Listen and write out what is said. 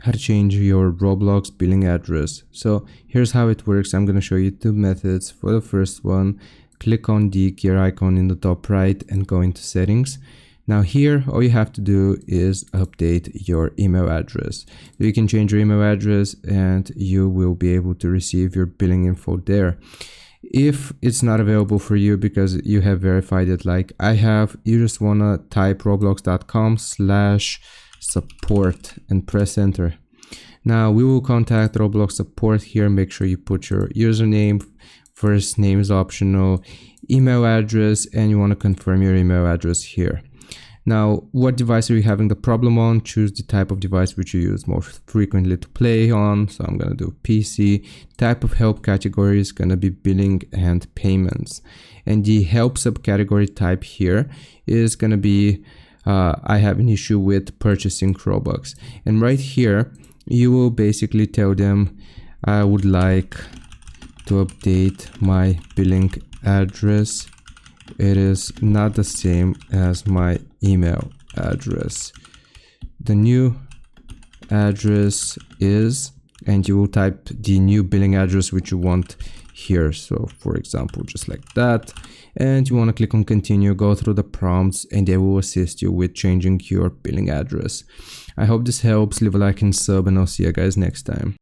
how to change your Roblox billing address. So here's how it works. I'm going to show you two methods. For the first one, click on the gear icon in the top right and go into settings. Now here, all you have to do is update your email address. You can change your email address and you will be able to receive your billing info there. If it's not available for you because you have verified it like I have, you just want to type roblox.com/support and press enter. Now we will contact Roblox support here. Make sure you put your username, first name is optional, email address, and you want to confirm your email address here. Now, what device are you having the problem on? Choose the type of device which you use most frequently to play on. So I'm going to do PC. Type of help category is going to be billing and payments. And the help subcategory type here is going to be I have an issue with purchasing Robux. And right here, you will basically tell them I would like to update my billing address. It is not the same as my email address. The new address is, and you will type the new billing address which you want here. So for example, just like that. And you want to click on continue, go through the prompts, and they will assist you with changing your billing address. I hope this helps. Leave a like and sub, and I'll see you guys next time.